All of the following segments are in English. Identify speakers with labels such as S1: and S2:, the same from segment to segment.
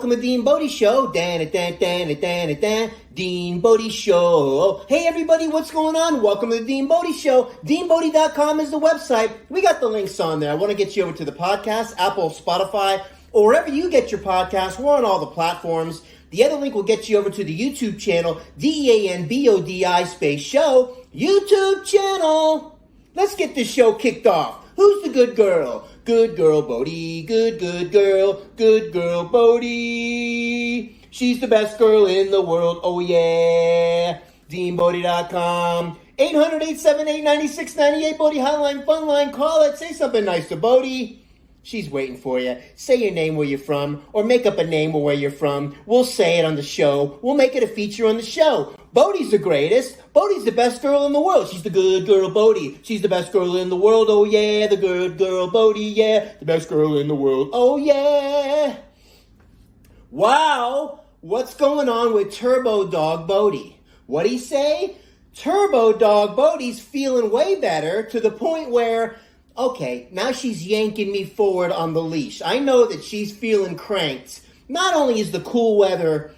S1: welcome to DeanBodi Show. DeanBodi Show. Hey everybody, what's going on? Welcome to the DeanBodi Show. DeanBodi.com is the website. We got the links on there. I want to get you over to the podcast, Apple, Spotify, or wherever you get your podcasts. We're on all the platforms. The other link will get you over to the YouTube channel, DeanBodi space show, YouTube channel. Let's get this show kicked off. Who's the good girl? Good girl, Bodie. Good girl. Good girl, Bodie. She's the best girl in the world. Oh, yeah. DeanBodi.com. 800-878-9698. Bodie Hotline, Fun Line. Call it. Say something nice to Bodie. She's waiting for you. Say your name, where you're from, or make up a name of where you're from. We'll say it on the show. We'll make it a feature on the show. Bodie's the greatest. Bodie's the best girl in the world. She's the good girl, Bodie. She's the best girl in the world. Oh, yeah. The good girl, Bodie. Yeah. The best girl in the world. Oh, yeah. Wow. What's going on with Turbo Dog Bodie? What'd he say? Turbo Dog Bodie's feeling way better to the point where, okay, now she's yanking me forward on the leash. I know that she's feeling cranked. Not only is the cool weather,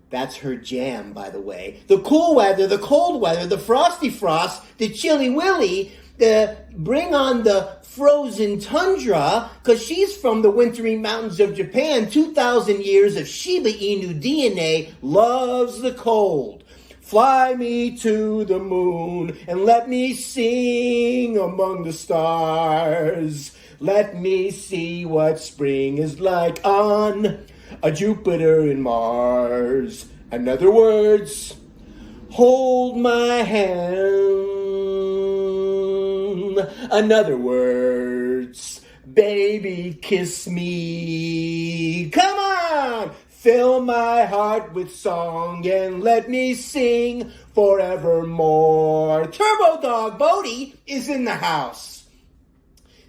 S1: that's her jam, by the way. The cool weather, the cold weather, the frosty frost, the chilly willy, the bring on the frozen tundra, because she's from the wintry mountains of Japan. 2,000 years of Shiba Inu DNA, loves the cold. Fly me to the moon and let me sing among the stars. Let me see what spring is like on a Jupiter and Mars. In other words, hold my hand. In other words, baby, kiss me. Come on! Fill my heart with song and let me sing forevermore. Turbo Dog Bodie is in the house.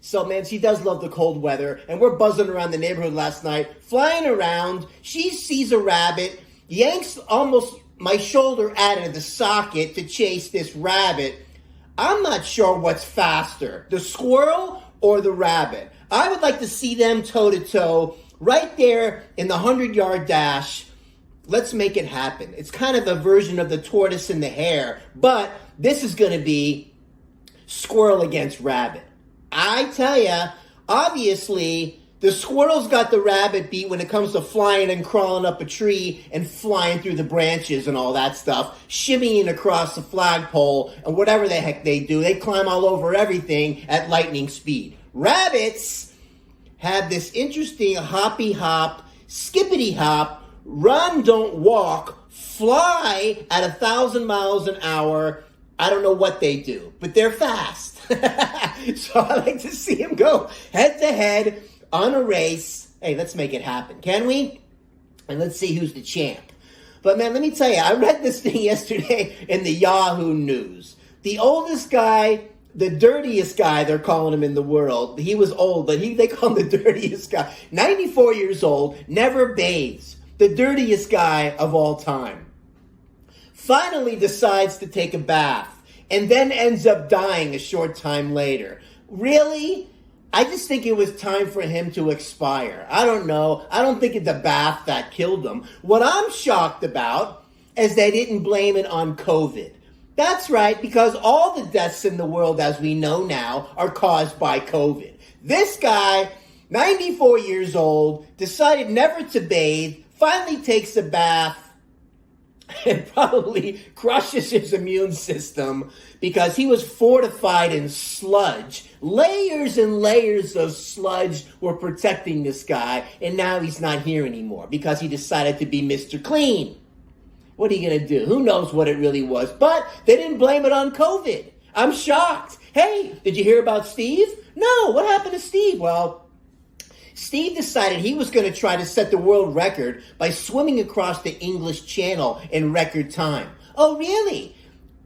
S1: So, man, she does love the cold weather, and we're buzzing around the neighborhood last night, flying around. She sees a rabbit, yanks almost my shoulder out of the socket to chase this rabbit. I'm not sure what's faster, the squirrel or the rabbit. I would like to see them toe-to-toe right there in the 100-yard dash. Let's make it happen. It's kind of a version of the tortoise and the hare, but this is going to be squirrel against rabbit. I tell ya, obviously, the squirrel's got the rabbit beat when it comes to flying and crawling up a tree and flying through the branches and all that stuff, shimmying across the flagpole and whatever the heck they do. They climb all over everything at lightning speed. Rabbits have this interesting hoppy hop, skippity hop, run, don't walk, fly at 1,000 miles an hour. I don't know what they do, but they're fast. So I like to see them go head to head on a race. Hey, let's make it happen, can we? And let's see who's the champ. But man, let me tell you, I read this thing yesterday in the Yahoo News. The oldest guy, the dirtiest guy, they're calling him in the world. He was old, but they call him the dirtiest guy. 94 years old, never bathes. The dirtiest guy of all time. Finally decides to take a bath and then ends up dying a short time later. Really? I just think it was time for him to expire. I don't know. I don't think it's the bath that killed him. What I'm shocked about is they didn't blame it on COVID. That's right, because all the deaths in the world, as we know now, are caused by COVID. This guy, 94 years old, decided never to bathe, finally takes a bath, and probably crushes his immune system because he was fortified in sludge. Layers and layers of sludge were protecting this guy, and now he's not here anymore because he decided to be Mr. Clean. What are you going to do? Who knows what it really was? But they didn't blame it on COVID. I'm shocked. Hey, did you hear about Steve? No, what happened to Steve? Well, Steve decided he was going to try to set the world record by swimming across the English Channel in record time. Oh, really?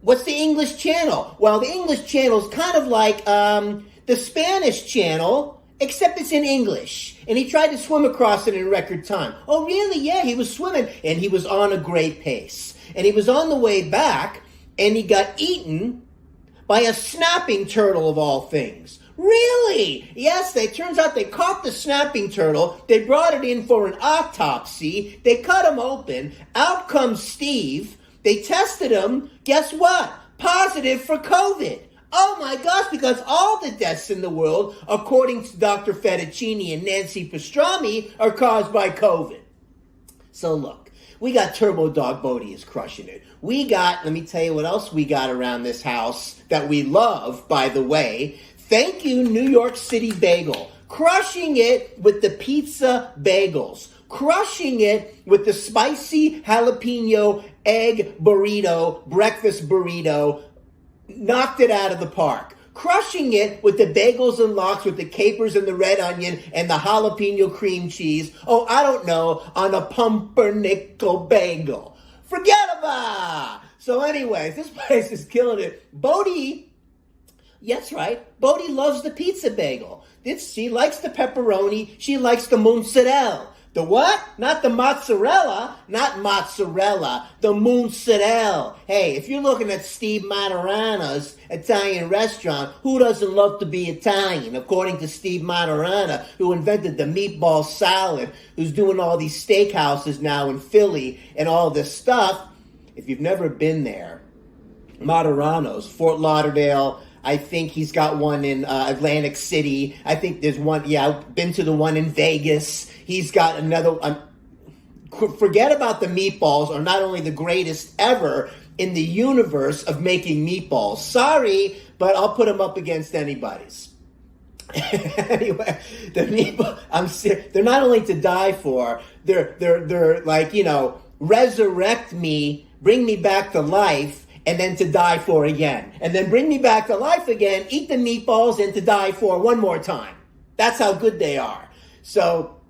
S1: What's the English Channel? Well, the English Channel is kind of like the Spanish Channel, except it's in English. And he tried to swim across it in record time. Oh, really? Yeah, he was swimming, and he was on a great pace. And he was on the way back, and he got eaten by a snapping turtle of all things. Really? Yes, turns out they caught the snapping turtle. They brought it in for an autopsy. They cut him open. Out comes Steve. They tested him. Guess what? Positive for COVID. Oh my gosh, because all the deaths in the world, according to Dr. Fettuccini and Nancy Pastrami, are caused by COVID. So look, we got Turbo Dog Bodie is crushing it. Let me tell you what else we got around this house that we love, by the way. Thank you, New York City Bagel. Crushing it with the pizza bagels. Crushing it with the spicy jalapeno egg burrito, breakfast burrito. Knocked it out of the park. Crushing it with the bagels and lox with the capers and the red onion and the jalapeno cream cheese. Oh, I don't know, on a pumpernickel bagel. Forget about it. So anyway, this place is killing it. Bodie, that's right, Bodie loves the pizza bagel. She likes the pepperoni. She likes the mozzarella. The what? Not the mozzarella. Not mozzarella. The mozzarella. Hey, if you're looking at Steve Maturana's Italian restaurant, who doesn't love to be Italian? According to Steve Maturana, who invented the meatball salad, who's doing all these steakhouses now in Philly and all this stuff. If you've never been there, Maturano's, Fort Lauderdale, I think he's got one in Atlantic City. I think there's one, I've been to the one in Vegas. He's got another, forget about the meatballs, are not only the greatest ever in the universe of making meatballs. Sorry, but I'll put them up against anybody's. Anyway, the meatball, they're not only to die for, they're like, resurrect me, bring me back to life, and then to die for again. And then bring me back to life again, eat the meatballs, and to die for one more time. That's how good they are. So,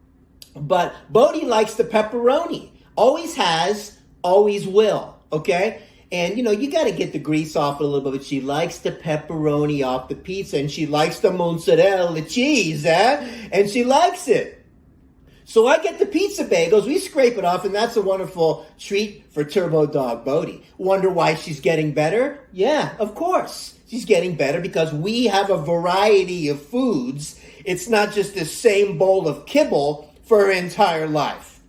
S1: but Bodie likes the pepperoni. Always has, always will, okay? And, you got to get the grease off a little bit, but she likes the pepperoni off the pizza, and she likes the mozzarella cheese, and she likes it. So I get the pizza bagels, we scrape it off, and that's a wonderful treat for Turbo Dog Bodie. Wonder why she's getting better? Yeah, of course. She's getting better because we have a variety of foods. It's not just the same bowl of kibble for her entire life.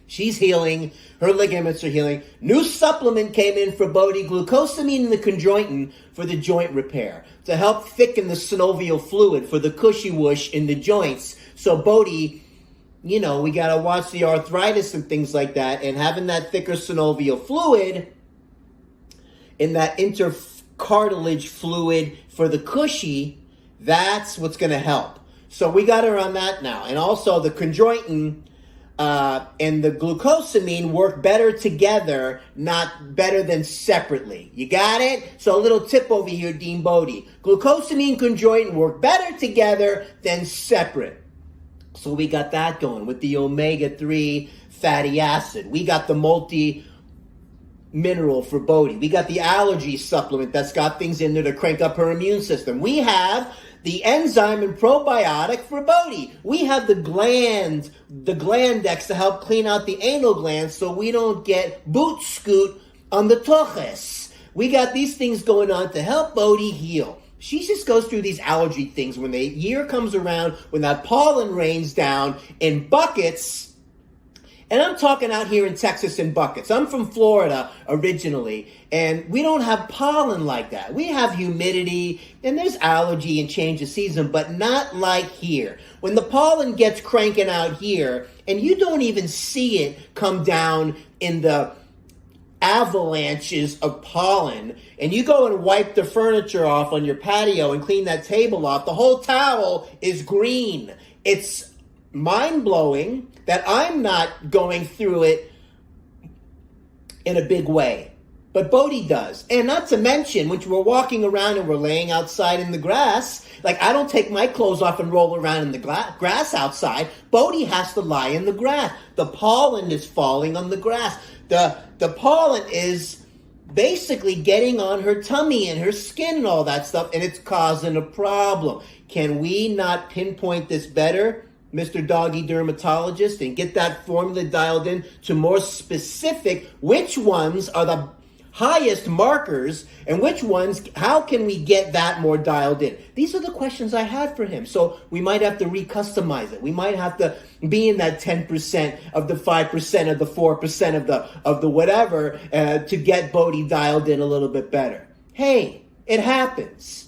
S1: She's healing. Her ligaments are healing. New supplement came in for Bodie, glucosamine and the chondroitin for the joint repair to help thicken the synovial fluid for the cushy whoosh in the joints. So Bodie, we got to watch the arthritis and things like that, and having that thicker synovial fluid and that intercartilage fluid for the cushy, that's what's going to help. So we got her on that now. And also the chondroitin and the glucosamine work better together, not better than separately. You got it? So a little tip over here, DeanBodi. Glucosamine, chondroitin work better together than separate. So we got that going with the omega-3 fatty acid. We got the multi-mineral for Bodie. We got the allergy supplement that's got things in there to crank up her immune system. We have the enzyme and probiotic for Bodie. We have the Glandex to help clean out the anal glands so we don't get boot scoot on the toches. We got these things going on to help Bodie heal. She just goes through these allergy things when the year comes around, when that pollen rains down in buckets. And I'm talking out here in Texas in buckets. I'm from Florida originally, and we don't have pollen like that. We have humidity, and there's allergy and change of season, but not like here. When the pollen gets cranking out here, and you don't even see it come down in the avalanches of pollen, and you go and wipe the furniture off on your patio and clean that table off, the whole towel is green. It's mind-blowing that I'm not going through it in a big way, but Bodie does. And not to mention, when we're walking around and we're laying outside in the grass, like I don't take my clothes off and roll around in the grass outside. Bodie has to lie in the grass. The pollen is falling on the grass. The pollen is basically getting on her tummy and her skin and all that stuff, and it's causing a problem. Can we not pinpoint this better, Mr. Doggy Dermatologist, and get that formula dialed in to more specific which ones are the highest markers, and which ones, how can we get that more dialed in? These are the questions I had for him. So we might have to re-customize it. We might have to be in that 10% of the 5% of the 4% of the whatever to get Bodie dialed in a little bit better. Hey, it happens.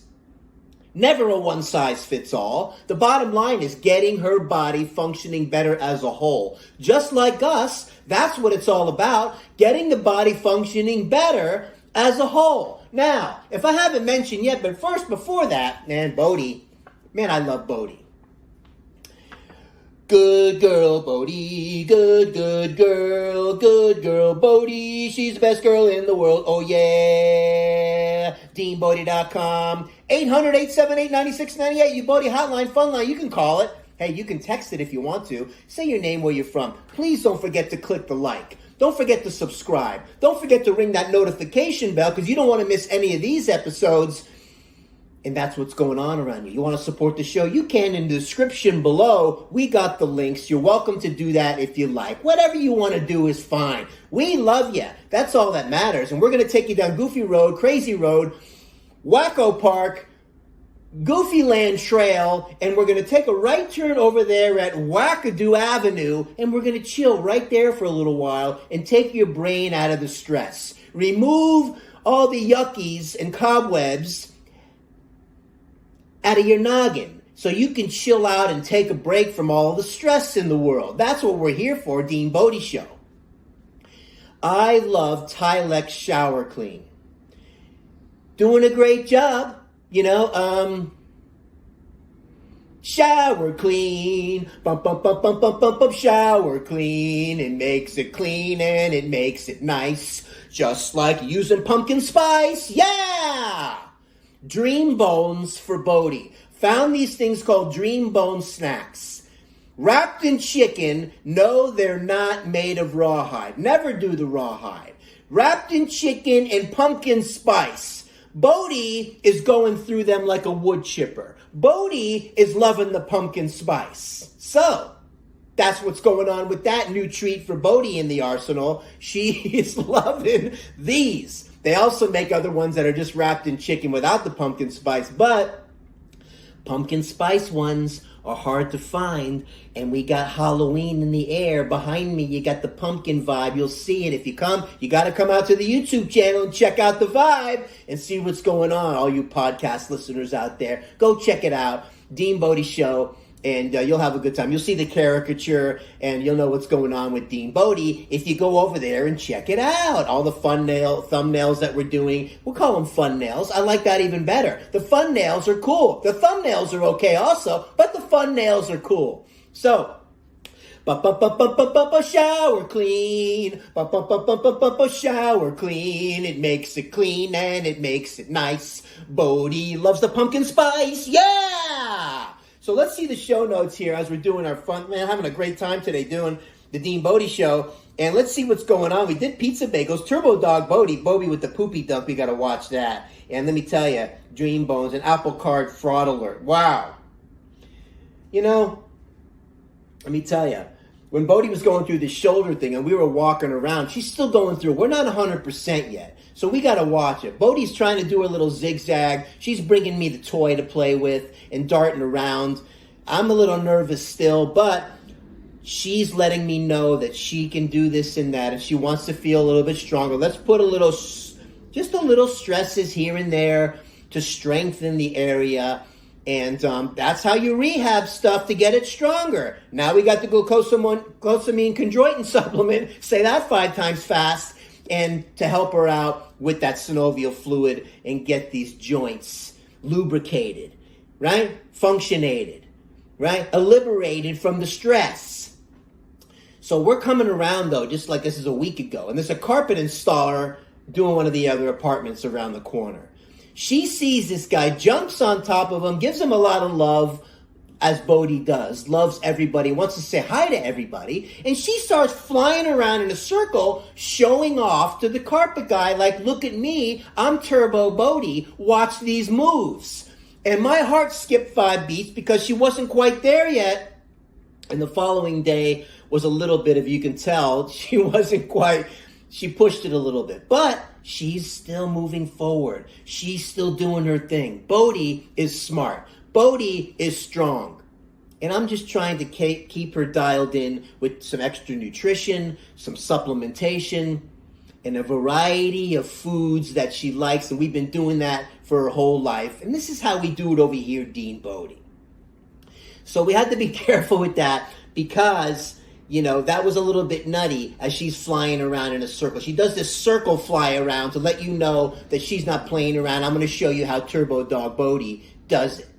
S1: Never a one-size-fits-all. The bottom line is getting her body functioning better as a whole. Just like us, that's what it's all about, getting the body functioning better as a whole. Now, if I haven't mentioned yet, but first, before that, Bodie, I love Bodie. Good girl, Bodie, good girl, Bodie, she's the best girl in the world, oh yeah, DeanBodi.com, 800-878-9698, you Bodie hotline, fun line, you can call it, hey, you can text it if you want to, say your name, where you're from, please don't forget to click the like, don't forget to subscribe, don't forget to ring that notification bell, because you don't want to miss any of these episodes. And that's what's going on around you. You want to support the show? You can in the description below. We got the links. You're welcome to do that if you like. Whatever you want to do is fine. We love you. That's all that matters. And we're going to take you down Goofy Road, Crazy Road, Wacko Park, Goofy Land Trail, and we're going to take a right turn over there at Wackadoo Avenue, and we're going to chill right there for a little while and take your brain out of the stress. Remove all the yuckies and cobwebs out of your noggin, so you can chill out and take a break from all the stress in the world. That's what we're here for, DeanBodi Show. I love Tilex Shower Clean. Doing a great job, shower clean, bump, bump, bump, bump, bump, bump, bump, shower clean. It makes it clean and it makes it nice, just like using pumpkin spice, yeah! Dream Bones for Bodie. Found these things called Dream Bone snacks. Wrapped in chicken. No, they're not made of rawhide. Never do the rawhide. Wrapped in chicken and pumpkin spice. Bodie is going through them like a wood chipper. Bodie is loving the pumpkin spice. So, that's what's going on with that new treat for Bodie in the arsenal. She is loving these. They also make other ones that are just wrapped in chicken without the pumpkin spice, but pumpkin spice ones are hard to find, and we got Halloween in the air. Behind me, you got the pumpkin vibe. You'll see it. If you come, you got to come out to the YouTube channel and check out the vibe and see what's going on. All you podcast listeners out there, go check it out. DeanBodi Show. And you'll have a good time. You'll see the caricature, and you'll know what's going on with DeanBodi if you go over there and check it out. All the thumbnails that we're doing, we'll call them fun nails. I like that even better. The fun nails are cool. The thumbnails are okay also, but the fun nails are cool. So, shower clean, shower clean. It makes it clean and it makes it nice. Bodie loves the pumpkin spice, yeah! So let's see the show notes here as we're doing our fun, having a great time today doing the DeanBodi Show. And let's see what's going on. We did pizza bagels, Turbo Dog Bodi, Bodie with the poopy dump. We got to watch that. And let me tell you, Dream Bones and Apple Card Fraud Alert. Wow. Let me tell you, when Bodie was going through the shoulder thing and we were walking around, she's still going through. We're not 100% yet. So we got to watch it. Bodie's trying to do her little zigzag. She's bringing me the toy to play with and darting around. I'm a little nervous still, but she's letting me know that she can do this and that, and she wants to feel a little bit stronger. Let's put just a little stresses here and there to strengthen the area. And that's how you rehab stuff to get it stronger. Now we got the glucosamine chondroitin supplement. Say that 5 times fast. And to help her out with that synovial fluid and get these joints lubricated, right? Functionated, right? Liberated from the stress. So we're coming around, though, just like this is a week ago. And there's a carpet installer doing one of the other apartments around the corner. She sees this guy, jumps on top of him, gives him a lot of love, as Bodie does, loves everybody, wants to say hi to everybody, and she starts flying around in a circle, showing off to the carpet guy, like, look at me, I'm Turbo Bodie, watch these moves. And my heart skipped 5 beats because she wasn't quite there yet, and the following day was a little bit of, you can tell, she wasn't quite she pushed it a little bit, but she's still moving forward. She's still doing her thing. Bodie is smart. Bodie is strong. And I'm just trying to keep her dialed in with some extra nutrition, some supplementation, and a variety of foods that she likes. And we've been doing that for her whole life. And this is how we do it over here, DeanBodi. So we had to be careful with that because, you know, that was a little bit nutty as she's flying around in a circle. She does this circle fly around to let you know that she's not playing around. I'm going to show you how Turbo Dog Bodie does it.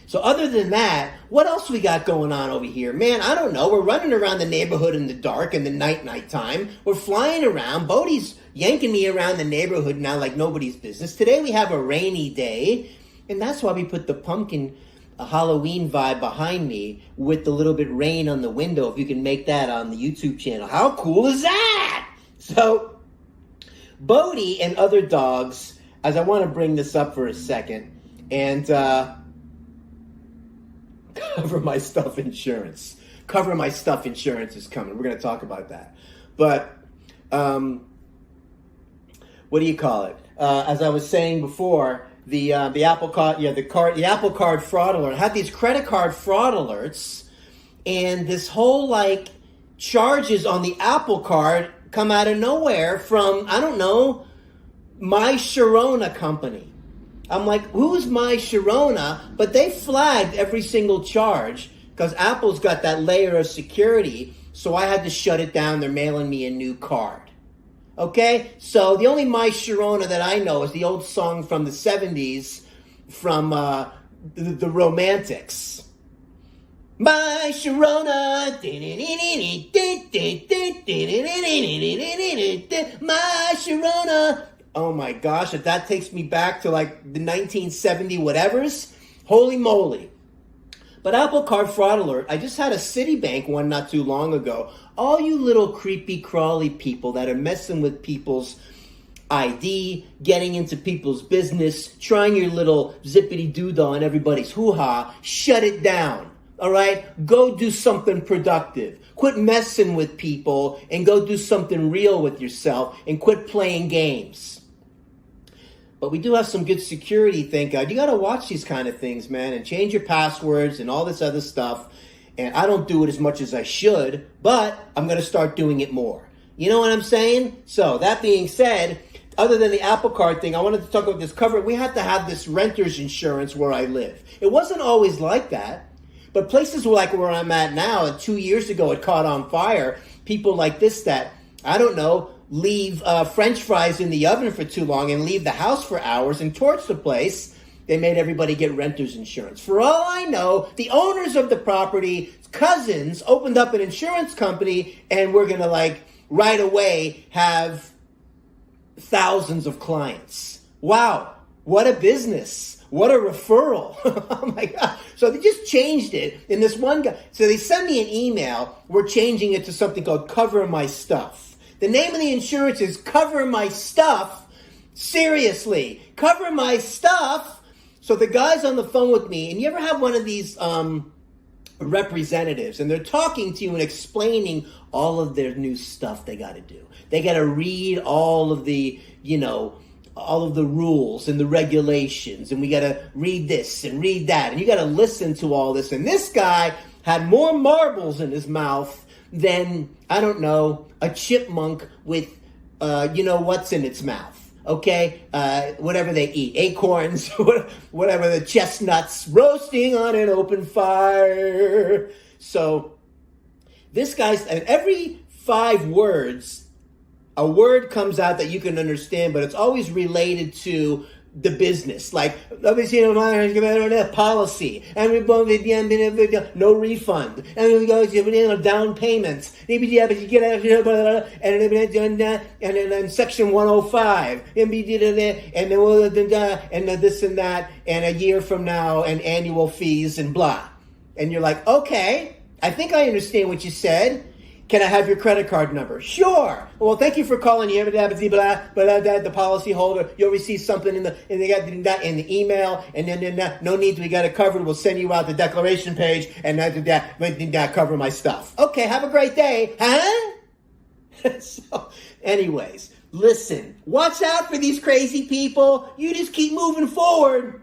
S1: So other than that, what else we got going on over here? Man, I don't know. We're running around the neighborhood in the dark in the night time. We're flying around. Bodie's yanking me around the neighborhood now like nobody's business. Today we have a rainy day, and that's why we put the pumpkin Halloween vibe behind me with the little bit rain on the window. If you can make that on the YouTube channel. How cool is that? So, Bodie and other dogs, as I want to bring this up for a second, and cover my stuff insurance. Cover my stuff insurance is coming. We're going to talk about that. But, what do you call it? As I was saying before, the Apple Card, the Apple Card fraud alert. I had these credit card fraud alerts, and this whole like charges on the Apple Card come out of nowhere from, I don't know, My Sharona company. I'm like, who's My Sharona? But they flagged every single charge because Apple's got that layer of security, so I had to shut it down. They're mailing me a new card. Okay, so the only My Sharona that I know is the old song from the 70s from the Romantics. My Sharona, My Sharona. Oh my gosh, if that takes me back to like the 1970 whatevers, holy moly. But Apple Card fraud alert, I just had a Citibank one not too long ago. All you little creepy crawly people that are messing with people's ID, getting into people's business, trying your little zippity doodah on everybody's hoo-ha, shut it down. All right? Go do something productive. Quit messing with people and go do something real with yourself and quit playing games. But we do have some good security, thank God. You got to watch these kind of things, man, and change your passwords and all this other stuff. And I don't do it as much as I should, but I'm going to start doing it more. You know what I'm saying? So that being said, other than the Apple Card thing, I wanted to talk about this cover. We have to have this renter's insurance where I live. It wasn't always like that. But places like where I'm at now, 2 years ago it caught on fire. People like this that, I don't know, leave French fries in the oven for too long and leave the house for hours and torch the place. They made everybody get renter's insurance. For all I know, the owners of the property, cousins, opened up an insurance company, and we're going to, like, right away have thousands of clients. Wow, what a business. What a referral. Oh, my God. So they just changed it. And this one guy, so they sent me an email. We're changing it to something called Cover My Stuff. The name of the insurance is Cover My Stuff. Seriously, Cover My Stuff. So the guy's on the phone with me, and you ever have one of these representatives, and they're talking to you and explaining all of their new stuff they got to do. They got to read all of the, all of the rules and the regulations, and we got to read this and read that, and you got to listen to all this. And this guy had more marbles in his mouth than, I don't know, a chipmunk with, what's in its mouth. Okay, whatever they eat, acorns, whatever, the chestnuts roasting on an open fire. So this guy's, and every 5 words, a word comes out that you can understand, but it's always related to the business. Like, policy, and no refund, and down payments, and then section 105, and this and that, and a year from now, and annual fees, and blah. And you're like, okay, I think I understand what you said. Can I have your credit card number? Sure. Well, thank you for calling. The policy holder. You'll receive something in the email, and then no need. We got it covered. We'll send you out the declaration page, and that cover my stuff. Okay. Have a great day. Huh? So, anyways, listen, watch out for these crazy people. You just keep moving forward.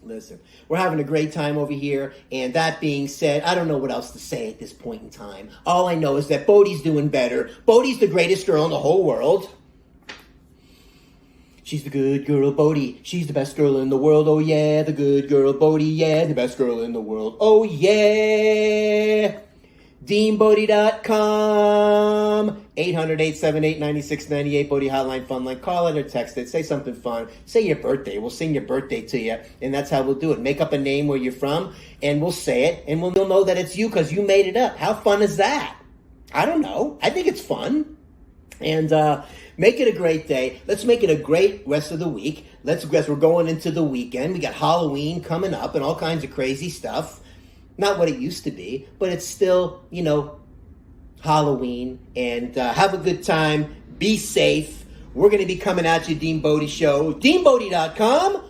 S1: Listen, we're having a great time over here, and that being said, I don't know what else to say at this point in time. All I know is that Bodie's doing better. Bodie's the greatest girl in the whole world. She's the good girl, Bodie. She's the best girl in the world. Oh, yeah, the good girl, Bodie. Yeah, the best girl in the world. Oh, yeah. DeanBodi.com. 800-878-9698. Bodie Hotline, Fun Line. Call it or text it. Say something fun. Say your birthday. We'll sing your birthday to you. And that's how we'll do it. Make up a name where you're from, and we'll say it. And we'll know that it's you because you made it up. How fun is that? I don't know. I think it's fun. And make it a great day. Let's make it a great rest of the week. Let's guess we're going into the weekend. We got Halloween coming up and all kinds of crazy stuff. Not what it used to be, but it's still, Halloween. And have a good time. Be safe. We're going to be coming at you, DeanBodi Show. DeanBodi.com.